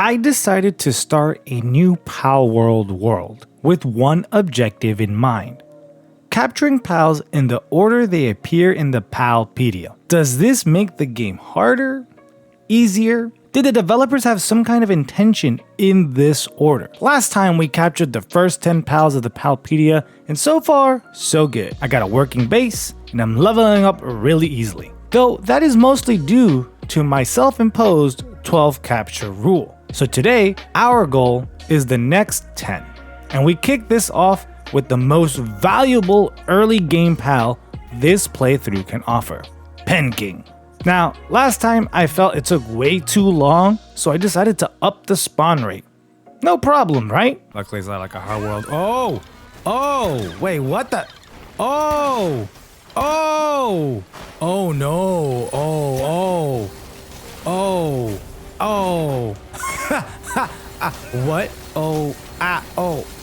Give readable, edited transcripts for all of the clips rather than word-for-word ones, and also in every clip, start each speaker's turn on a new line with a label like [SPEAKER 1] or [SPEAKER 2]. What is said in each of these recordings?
[SPEAKER 1] I decided to start a new Palworld world with one objective in mind: capturing pals in the order they appear in the Palpedia. Does this make the game harder? Easier? Did the developers have some kind of intention in this order? Last time we captured the first 10 pals of the Palpedia, and so far, so good. I got a working base, and I'm leveling up really easily. Though that is mostly due to my self-imposed 12 capture rule. So today, our goal is the next 10. And we kick this off with the most valuable early game pal this playthrough can offer: Pen King. Now, last time I felt it took way too long, so I decided to up the spawn rate. No problem, right? Luckily it's not like a hard world. Oh, wait, what the? Oh no, what?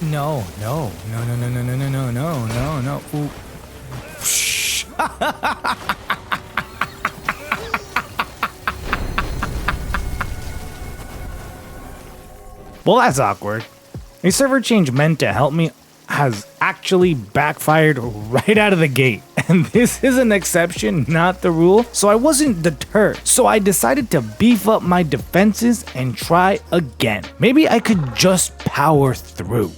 [SPEAKER 1] No. Ooh. Well, that's awkward. A server change meant to help me has actually backfired right out of the gate. And this is an exception, not the rule, so I wasn't deterred. So I decided to beef up my defenses and try again. Maybe I could just power through.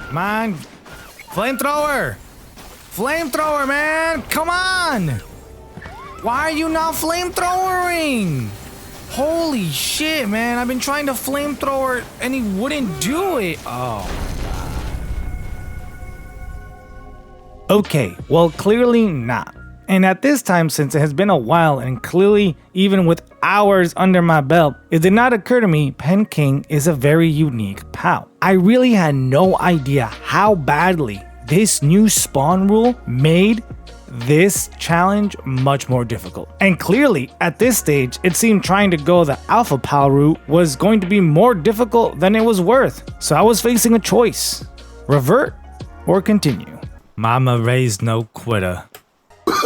[SPEAKER 1] Come on, flamethrower! Flamethrower, man, come on! Why are you not flamethrowering? Holy shit, man, I've been trying to flamethrower and he wouldn't do it. Oh my god. Okay, well, clearly not. And at this time, since it has been a while and clearly even with hours under my belt, it did not occur to me Pen King is a very unique pal. I really had no idea how badly this new spawn rule made this challenge much more difficult. And clearly, at this stage, it seemed trying to go the alpha pal route was going to be more difficult than it was worth. So I was facing a choice: revert or continue. Mama raised no quitter.
[SPEAKER 2] No.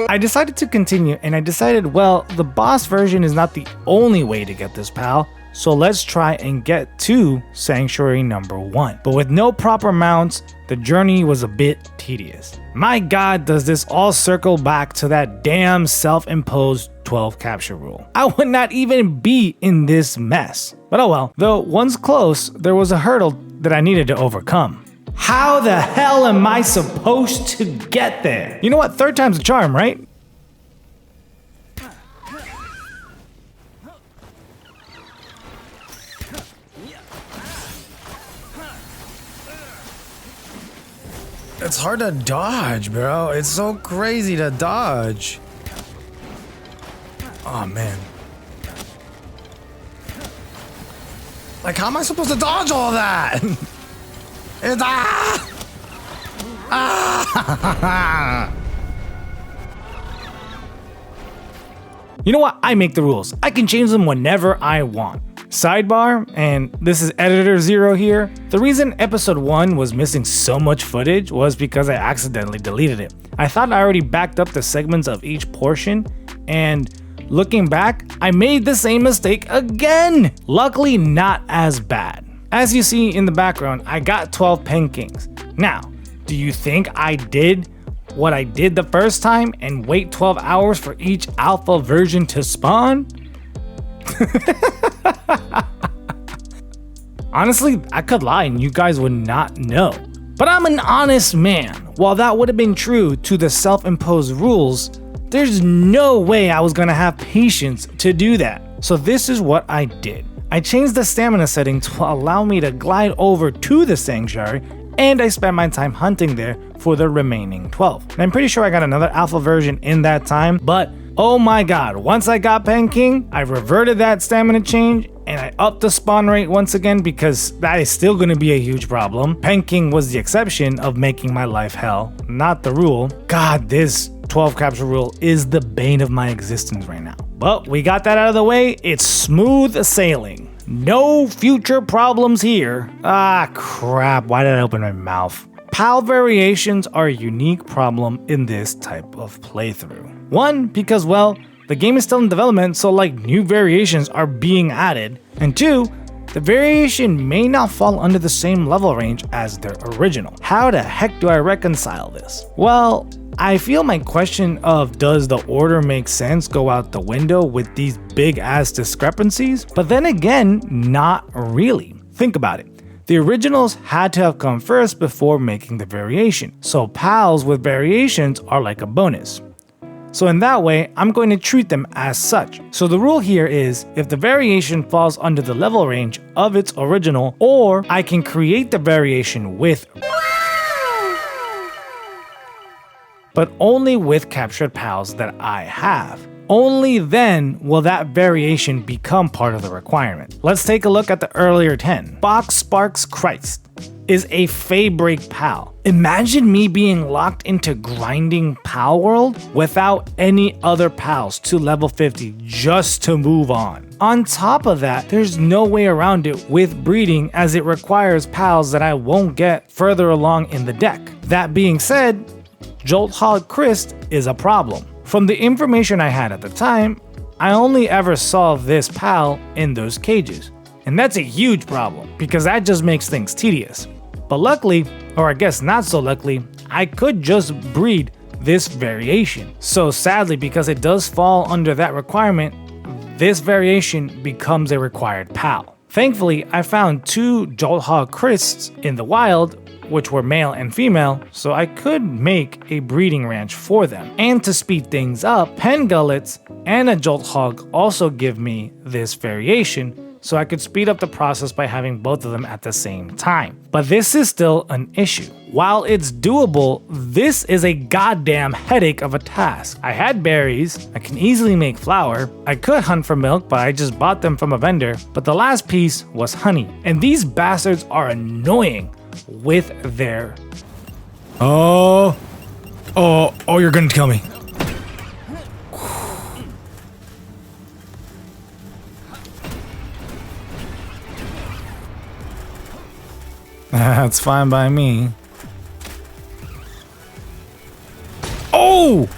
[SPEAKER 1] I decided to continue, and I decided, well, the boss version is not the only way to get this pal, so let's try and get to Sanctuary number 1. But with no proper mounts, the journey was a bit tedious. My god, does this all circle back to that damn self-imposed 12 capture rule. I would not even be in this mess. But oh well, though once close, there was a hurdle that I needed to overcome. How the hell am I supposed to get there? You know what, third time's a charm, right? It's hard to dodge, bro. It's so crazy to dodge. Oh, man. Like, how am I supposed to dodge all that? It's, You know what? I make the rules. I can change them whenever I want. Sidebar, and this is editor 0 here. The reason episode 1 was missing so much footage was because I accidentally deleted it. I thought I already backed up the segments of each portion, and looking back, I made the same mistake again. Luckily, not as bad. As you see in the background, I got 12 Pen Kings. Now, do you think I did what I did the first time and wait 12 hours for each alpha version to spawn? Honestly, I could lie and you guys would not know. But I'm an honest man. While that would have been true to the self-imposed rules, there's no way I was gonna have patience to do that. So this is what I did. I changed the stamina setting to allow me to glide over to the sanctuary, and I spent my time hunting there for the remaining 12. And I'm pretty sure I got another alpha version in that time, but oh my god, once I got Pen King, I reverted that stamina change and I upped the spawn rate once again because that is still going to be a huge problem. Pen King was the exception of making my life hell, not the rule. God, this 12 capture rule is the bane of my existence right now. But we got that out of the way, it's smooth sailing. No future problems here. Ah crap, why did I open my mouth? PAL variations are a unique problem in this type of playthrough. One, because, well, the game is still in development, so like new variations are being added. And two, the variation may not fall under the same level range as their original. How the heck do I reconcile this? Well, I feel my question of does the order make sense go out the window with these big ass discrepancies? But then again, not really. Think about it. The originals had to have come first before making the variation, so pals with variations are like a bonus. So in that way, I'm going to treat them as such. So the rule here is, if the variation falls under the level range of its original, or I can create the variation with, but only with captured pals that I have. Only then will that variation become part of the requirement. Let's take a look at the earlier 10. Box Sparks Christ is a Fey Break pal. Imagine me being locked into grinding Palworld without any other pals to level 50 just to move on. On top of that, there's no way around it with breeding, as it requires pals that I won't get further along in the deck. That being said, Jolthog Christ is a problem. From the information I had at the time, I only ever saw this pal in those cages. And that's a huge problem, because that just makes things tedious. But luckily, or I guess not so luckily, I could just breed this variation. So sadly, because it does fall under that requirement, this variation becomes a required pal. Thankfully, I found 2 Jolthog Christs in the wild, which were male and female, so I could make a breeding ranch for them. And to speed things up, Pen Gullets and a Jolthog also give me this variation, so I could speed up the process by having both of them at the same time. But this is still an issue. While it's doable, this is a goddamn headache of a task. I had berries, I can easily make flour, I could hunt for milk, but I just bought them from a vendor, but the last piece was honey. And these bastards are annoying with their... Oh, you're gonna kill me. That's fine by me. Oh!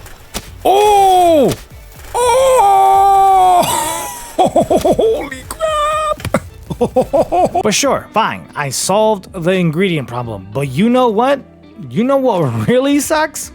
[SPEAKER 1] Holy crap! But sure, fine, I solved the ingredient problem. But you know what? You know what really sucks?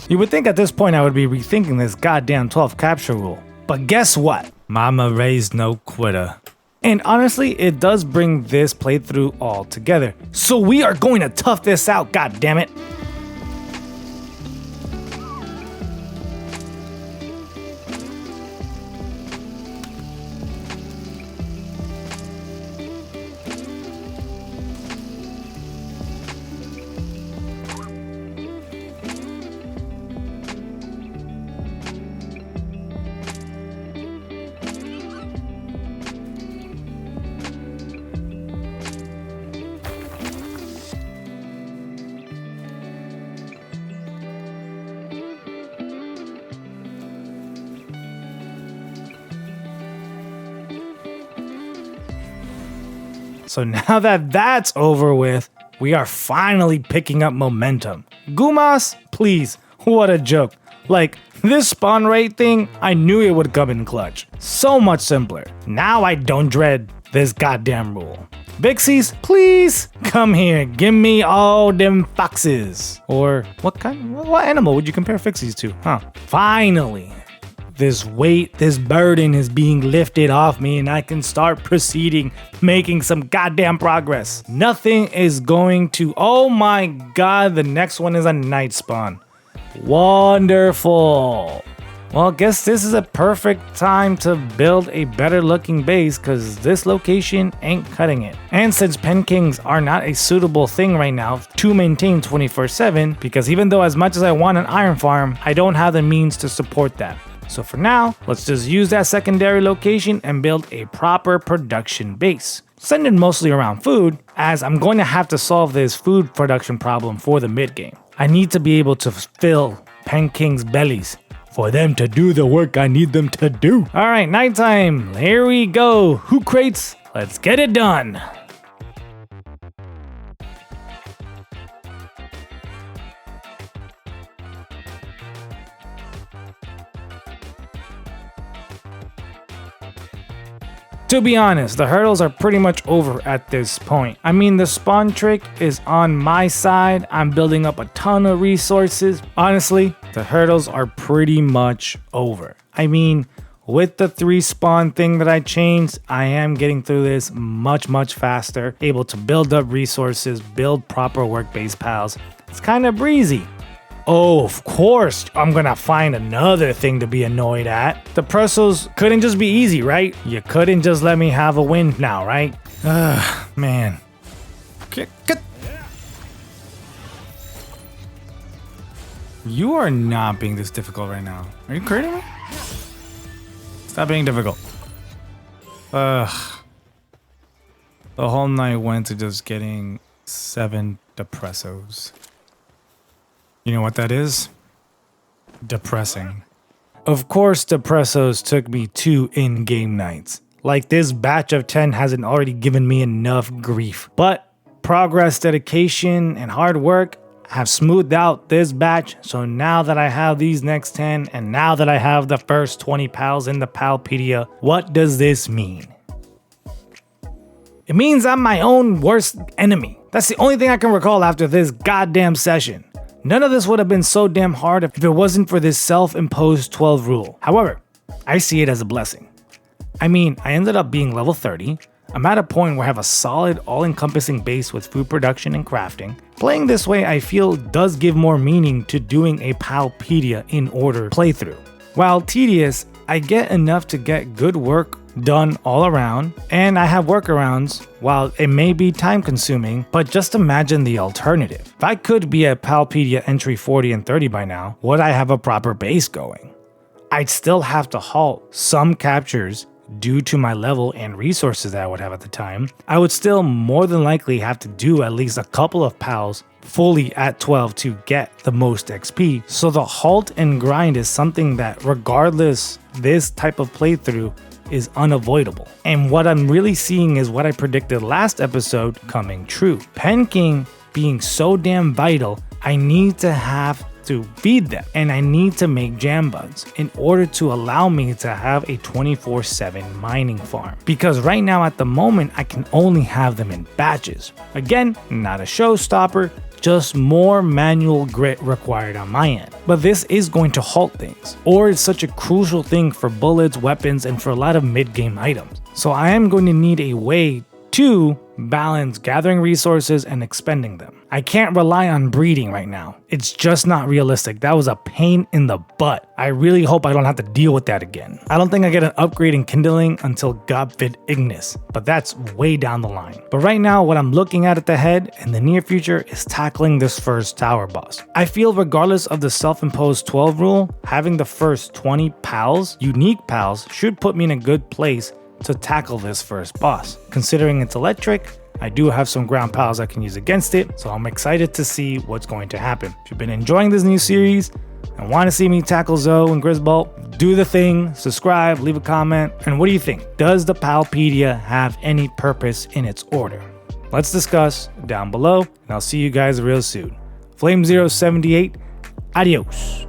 [SPEAKER 1] You would think at this point I would be rethinking this goddamn 12 capture rule. But guess what? Mama raised no quitter. And honestly, it does bring this playthrough all together. So we are going to tough this out, goddammit. So now that that's over with, we are finally picking up momentum. Gumas, please, what a joke. Like, this spawn rate thing, I knew it would come in clutch. So much simpler. Now I don't dread this goddamn rule. Bixies, please come here. Give me all them foxes. Or what animal would you compare Fixies to, huh? Finally. This weight, this burden is being lifted off me and I can start proceeding, making some goddamn progress. Nothing is going to... Oh my god, the next one is a night spawn. Wonderful. Well, I guess this is a perfect time to build a better looking base because this location ain't cutting it. And since Pen Kings are not a suitable thing right now to maintain 24/7, because even though as much as I want an iron farm, I don't have the means to support that. So for now, let's just use that secondary location and build a proper production base. Centered mostly around food, as I'm going to have to solve this food production problem for the mid game. I need to be able to fill Pen King's bellies for them to do the work I need them to do. All right, nighttime. Here we go. Hoot crates. Let's get it done. To be honest, the hurdles are pretty much over at this point. I mean, the spawn trick is on my side. I'm building up a ton of resources. Honestly, the hurdles are pretty much over. I mean, with the 3 spawn thing that I changed, I am getting through this much faster, able to build up resources, build proper work-based pals. It's kind of breezy. Oh, of course, I'm gonna find another thing to be annoyed at. The pressos couldn't just be easy, right? You couldn't just let me have a win now, right? Ugh, man. You are not being this difficult right now. Are you kidding me? Stop being difficult. Ugh. The whole night went to just getting 7 depressos. You know what that is? Depressing. Of course, depressos took me 2 in-game nights. Like this batch of 10 hasn't already given me enough grief. But progress, dedication, and hard work have smoothed out this batch. So now that I have these next 10, and now that I have the first 20 pals in the Palpedia, what does this mean? It means I'm my own worst enemy. That's the only thing I can recall after this goddamn session. None of this would have been so damn hard if it wasn't for this self-imposed 12 rule. However, I see it as a blessing. I mean, I ended up being level 30. I'm at a point where I have a solid, all-encompassing base with food production and crafting. Playing this way, I feel, does give more meaning to doing a Palpedia in order playthrough. While tedious, I get enough to get good work done all around, and I have workarounds. While it may be time consuming, but just imagine the alternative. If I could be at Palpedia entry 40 and 30 by now, would I have a proper base going? I'd still have to halt some captures due to my level and resources that I would have at the time. I would still more than likely have to do at least a couple of pals fully at 12 to get the most XP. So the halt and grind is something that, regardless this type of playthrough, is unavoidable. And what I'm really seeing is what I predicted last episode coming true. Pen King being so damn vital, I need to have to feed them, and I need to make jam buds in order to allow me to have a 24/7 mining farm. Because right now at the moment, I can only have them in batches. Again, not a showstopper, just more manual grit required on my end. But this is going to halt things, or it's such a crucial thing for bullets, weapons, and for a lot of mid-game items. So I am going to need a way to balance gathering resources and expending them. I can't rely on breeding right now. It's just not realistic. That was a pain in the butt. I really hope I don't have to deal with that again. I don't think I get an upgrade in kindling until Godfid Ignis, but that's way down the line. But right now, what I'm looking at the head in the near future is tackling this first tower boss. I feel regardless of the self-imposed 12 rule, having the first 20 pals, unique pals, should put me in a good place to tackle this first boss. Considering it's electric, I do have some ground pals I can use against it, so I'm excited to see what's going to happen. If you've been enjoying this new series and want to see me tackle Zoe and Grisbolt, do the thing, subscribe, leave a comment, and what do you think? Does the Palpedia have any purpose in its order? Let's discuss down below, and I'll see you guys real soon. Flame078, adios.